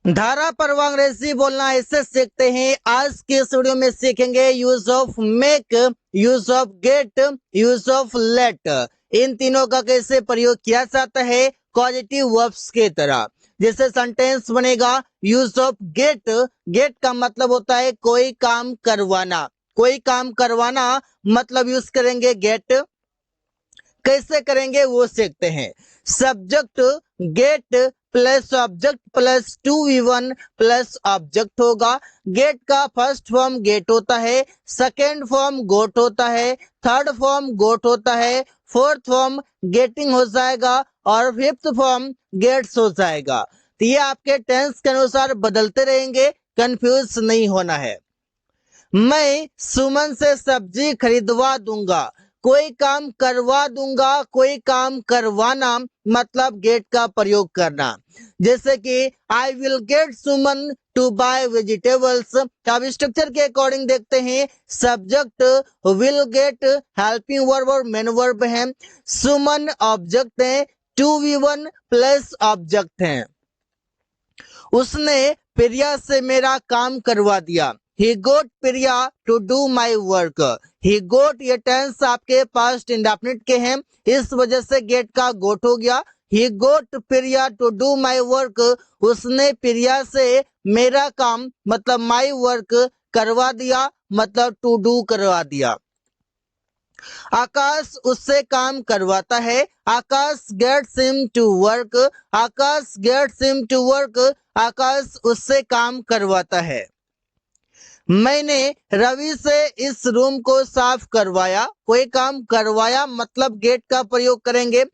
धारा परवा अंग्रेजी बोलना ऐसे सीखते हैं। आज के इस वीडियो में सीखेंगे use of make, use of get, use of let. इन तीनों का कैसे प्रयोग किया जाता है पॉजिटिव वर्ब्स की तरह। जैसे सेंटेंस बनेगा यूज ऑफ गेट। गेट का मतलब होता है कोई काम करवाना। कोई काम करवाना मतलब यूज करेंगे गेट। कैसे करेंगे वो सीखते हैं। Subject gate plus object plus 2v1 plus object होगा। गेट का फर्स्ट फॉर्म गेट होता है, सेकेंड फॉर्म गोट होता है, थर्ड फॉर्म गोट होता है, फोर्थ फॉर्म गेटिंग हो जाएगा और फिफ्थ फॉर्म गेट्स हो जाएगा। तो ये आपके टेंस के अनुसार बदलते रहेंगे, कंफ्यूज नहीं होना है। मैं सुमन से सब्जी खरीदवा दूंगा। कोई काम करवा दूंगा, कोई काम करवाना मतलब गेट का प्रयोग करना। जैसे कि I will get Suman to buy vegetables. अब स्ट्रक्चर के अकॉर्डिंग देखते हैं। Subject will get helping verb और मेन वर्ब है। सुमन ऑब्जेक्ट है, 2v1 प्लस ऑब्जेक्ट है। उसने प्रिया से मेरा काम करवा दिया। He got Priya to do my work. He got ये टेंस आपके पास्ट इंडेफिनिट के हैं, इस वजह से गेट का गोट हो गया। He got Priya to do my work. उसने प्रिया से मेरा काम मतलब my work करवा दिया, मतलब to do करवा दिया। आकाश उससे काम करवाता है। Akash gets him to work. Akash gets him to work. Akash उससे काम करवाता है। मैंने रवि से इस रूम को साफ करवाया। कोई काम करवाया मतलब गेट का प्रयोग करेंगे।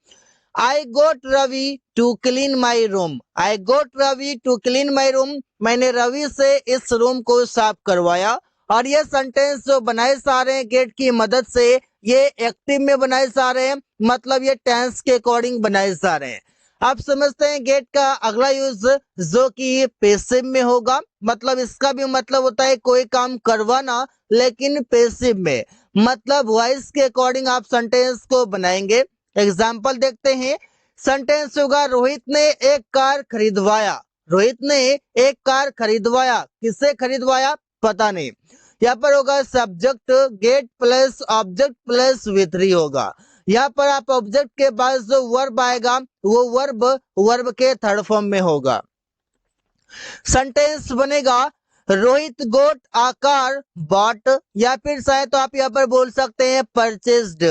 I got Ravi to clean my room. I got Ravi to clean my room. मैंने रवि से इस रूम को साफ करवाया। और ये सेंटेंस जो बनाए जा रहे हैं गेट की मदद से, ये एक्टिव में बनाए जा रहे हैं, मतलब ये टेंस के अकॉर्डिंग बनाए जा रहे हैं। आप समझते हैं गेट का अगला यूज जो कि पैसिव में होगा, मतलब इसका भी मतलब होता है कोई काम करवाना, लेकिन पैसिव में, मतलब वॉइस के अकॉर्डिंग आप सेंटेंस को बनाएंगे। एग्जाम्पल देखते हैं। सेंटेंस होगा रोहित ने एक कार खरीदवाया। रोहित ने एक कार खरीदवाया। किससे खरीदवाया पता नहीं। यहाँ पर होगा subject gate plus object plus V3 होगा। यहाँ पर आप ऑब्जेक्ट के बाद जो वर्ब आएगा वो वर्ब के थर्ड फॉर्म में होगा। सेंटेंस बनेगा रोहित गोट आ कार बॉट, या फिर चाहे तो आप यहाँ पर बोल सकते हैं purchased.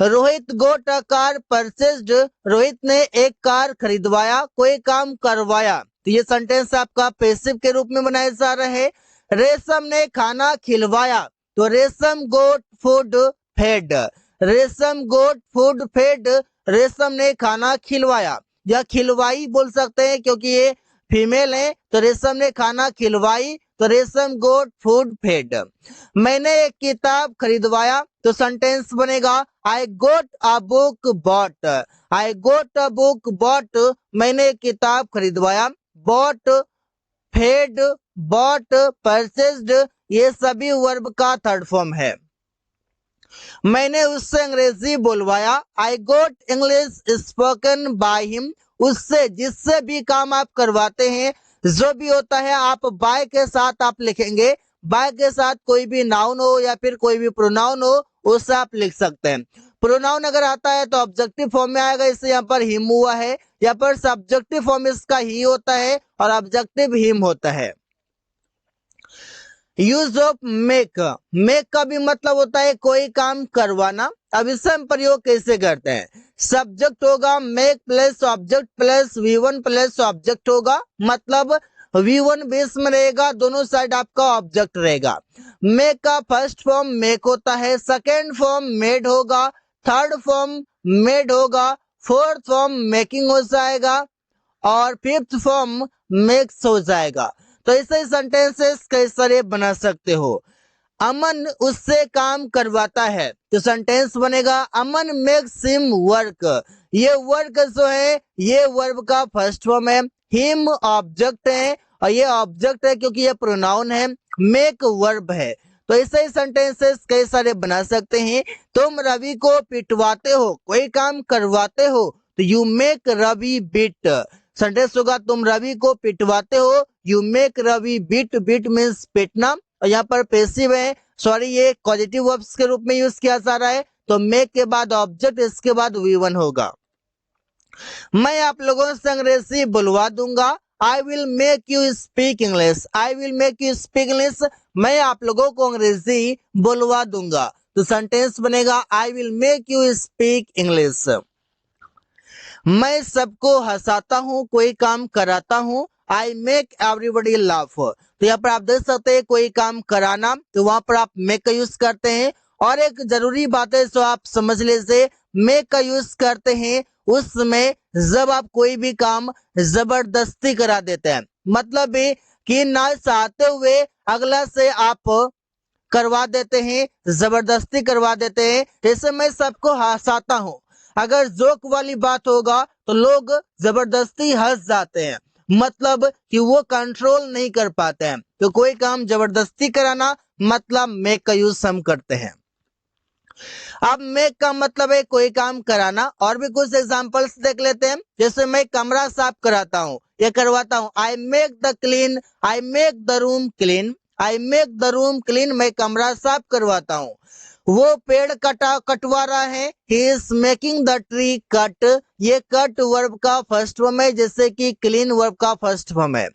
Rohit got a car purchased. Rohit ने एक कार खरीदवाया, कोई काम करवाया। तो ये सेंटेंस आपका पैसिव के रूप में बनाया जा रहा है। रेशम ने खाना खिलवाया, तो रेशम गोट फूड फेड। रेशम गोट फूड फेड। रेशम ने खाना खिलवाया या खिलवाई बोल सकते हैं क्योंकि ये फीमेल है। तो रेशम ने खाना खिलवाई, तो रेशम गोट फूड फेड। मैंने एक किताब खरीदवाया, तो सेंटेंस बनेगा I got a book bought. I got a book bought. मैंने एक किताब खरीदवाया। बॉट फेड बॉट परचेस्ड ये सभी वर्ब का थर्ड फॉर्म है। मैंने उससे अंग्रेजी बोलवाया। आई गोट इंग्लिश स्पोकन बाय हिम। उससे जिससे भी काम आप करवाते हैं, जो भी होता है आप बाय के साथ आप लिखेंगे। बाय के साथ कोई भी नाउन हो या फिर कोई भी प्रोनाउन हो उससे आप लिख सकते हैं। प्रोनाउन अगर आता है तो ऑब्जेक्टिव फॉर्म में आएगा, इससे यहाँ पर हिम हुआ है। यहाँ पर सब्जेक्टिव फॉर्म इसका ही होता है और ऑब्जेक्टिव हिम होता है। Use of make. मेक का भी मतलब होता है कोई काम करवाना। अब इससे हम प्रयोग कैसे करते हैं। सब्जेक्ट होगा make plus object plus V1 plus object होगा, मतलब V1 बेस में रहेगा, दोनों साइड आपका ऑब्जेक्ट रहेगा। मेक का फर्स्ट फॉर्म मेक होता है, सेकेंड फॉर्म मेड होगा, थर्ड फॉर्म मेड होगा, फोर्थ फॉर्म मेकिंग हो जाएगा और फिफ्थ फॉर्म मेक्स हो जाएगा। तो ऐसे सेंटेंसेस कई सारे बना सकते हो। अमन उससे काम करवाता है, तो सेंटेंस बनेगा अमन मेक्स हिम वर्क। ये वर्क जो है ये वर्ब का फर्स्ट फॉर्म है। हिम ऑब्जेक्ट है और ये ऑब्जेक्ट है क्योंकि ये प्रोनाउन है। मेक वर्ब है। तो ऐसे ही सेंटेंसेस कई सारे बना सकते हैं। तुम रवि को पिटवाते हो, कोई काम करवाते हो, तो you make Ravi beat. Sentence होगा तुम रवि को पिटवाते हो, you make Ravi beat, beat means पिटना, और यहाँ पर पैसिव है, सॉरी ये पॉजिटिव वर्ब्स के रूप में यूज किया जा रहा है, तो मेक के बाद ऑब्जेक्ट, इसके बाद V1 होगा। मैं आप लोगों से अंग्रेजी बुलवा दूंगा, I will make you speak English, I will make you speak English, मैं आप लोगों को अंग्रेजी बुलवा दूंगा, तो सेंटेंस बनेगा I will make you speak English. मैं सबको हंसाता हूँ, कोई काम कराता हूँ, आई मेक एवरीबडी लाफ, तो यहाँ पर आप देख सकते हैं कोई काम कराना, तो वहां पर आप मेक का यूज करते हैं। और एक जरूरी बात है जो आप समझ लीजिए, मेक का यूज करते हैं उसमें जब आप कोई भी काम जबरदस्ती करा देते हैं, मतलब ये कि ना चाहते हुए अगला से आप करवा देते हैं, जबरदस्ती करवा देते हैं। जैसे मैं सबको हंसाता हूँ, अगर जोक वाली बात होगा तो लोग जबरदस्ती हंस जाते हैं, मतलब कि वो कंट्रोल नहीं कर पाते हैं, तो कोई काम जबरदस्ती कराना मतलब मेक का यूज हम करते हैं। अब मेक का मतलब है कोई काम कराना, और भी कुछ एग्जांपल्स देख लेते हैं। जैसे मैं कमरा साफ कराता हूँ या करवाता हूँ, I make the clean, I make the room clean, I make the room clean, मैं कमरा साफ करवाता हूँ। वो पेड़ कटवा रहा है, he is making the tree cut, ये कट वर्ब का फर्स्ट फॉर्म है, जैसे कि क्लीन वर्ब का फर्स्ट फॉर्म है।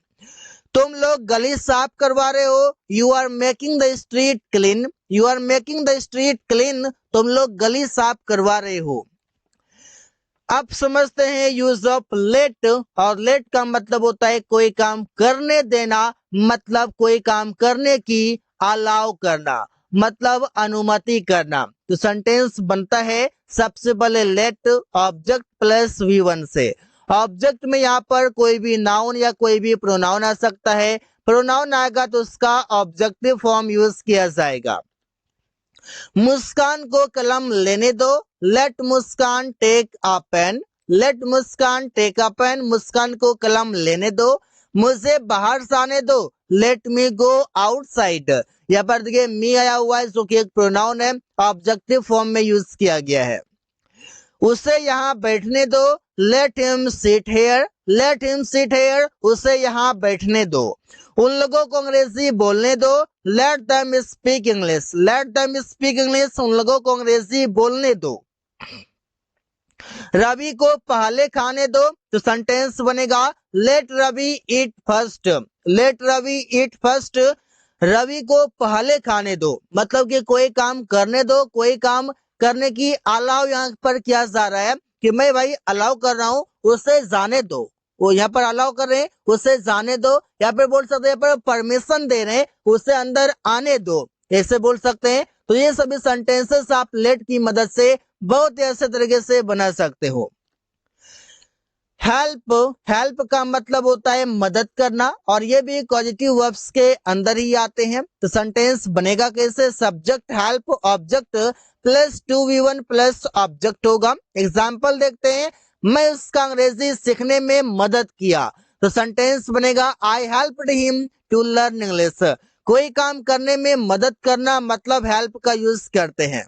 तुम लोग गली साफ करवा रहे हो, you are making the street clean, you are making the street clean, तुम लोग गली साफ करवा रहे हो। अब समझते हैं यूज ऑफ लेट, और लेट का मतलब होता है कोई काम करने देना, मतलब कोई काम करने की अलाउ करना, मतलब अनुमति करना। तो सेंटेंस बनता है सबसे पहले लेट ऑब्जेक्ट प्लस V1 से। ऑब्जेक्ट में यहाँ पर कोई भी नाउन या कोई भी प्रोनाउन आ सकता है, प्रोनाउन आएगा तो उसका ऑब्जेक्टिव फॉर्म यूज किया जाएगा। मुस्कान को कलम लेने दो, let Muskan take a pen, let Muskan take a pen, Muskan को कलम लेने दो। मुझे बाहर जाने दो, लेट मी गो आउटसाइड, यहाँ पर देखिए मी आया हुआ है जो कि एक प्रोनाउन है, ऑब्जेक्टिव फॉर्म में यूज किया गया है। उसे यहाँ बैठने दो, let him sit here, let him sit here, उसे यहाँ बैठने दो। उन लोगों को अंग्रेजी बोलने दो, let them speak English, let them speak English, उन लोगों को अंग्रेजी बोलने दो। रवि को पहले खाने दो, तो सेंटेंस बनेगा let Ravi eat first, let Ravi eat first, Ravi को पहले खाने दो, मतलब कि कोई काम करने दो, कोई काम करने की अलाउ यहाँ पर किया जा रहा है कि मैं भाई अलाउ कर रहा हूँ, उसे जाने दो, वो यहाँ पर अलाउ कर रहे हैं, उसे जाने दो, यहाँ पर बोल सकते हैं पर परमिशन दे रहे हैं, उसे अंदर आने दो, ऐसे बोल सकते हैं। तो ये सभी सेंटेंसेस आप लेट की मदद से बहुत ही अच्छे तरीके से बना सकते हो। हेल्प, हेल्प का मतलब होता है मदद करना, और ये भी पॉजिटिव वर्ब्स के अंदर ही आते हैं। तो सेंटेंस बनेगा कैसे, subject help object plus 2V1 plus object होगा। एग्जाम्पल देखते हैं, मैं उसका अंग्रेजी सीखने में मदद किया, तो सेंटेंस बनेगा I helped him to learn English, कोई काम करने में मदद करना मतलब हेल्प का यूज करते हैं।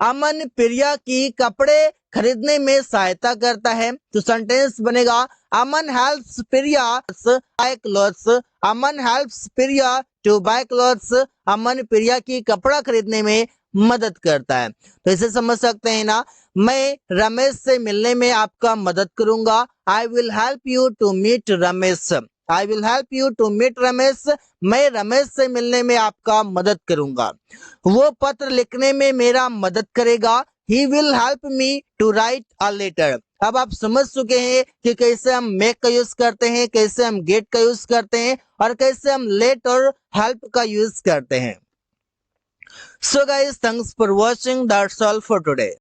अमन प्रिया की कपड़े खरीदने में सहायता करता है, तो सेंटेंस बनेगा Aman helps Priya buy clothes, Aman helps Priya to buy clothes, Aman Priya की कपड़ा खरीदने में मदद करता है। तो इसे समझ सकते हैं ना, मैं रमेश से मिलने में आपका मदद करूंगा, I will help you to meet Ramesh, I will help you to meet Ramesh, मैं रमेश से मिलने में आपका मदद करूंगा। वो पत्र लिखने में मेरा मदद करेगा, he will help me to write a letter. अब आप समझ चुके हैं कि कैसे हम मेक का यूज करते हैं, कैसे हम गेट का यूज करते हैं, और कैसे हम लेट और हेल्प का यूज करते हैं। So guys, thanks for watching. That's all for today.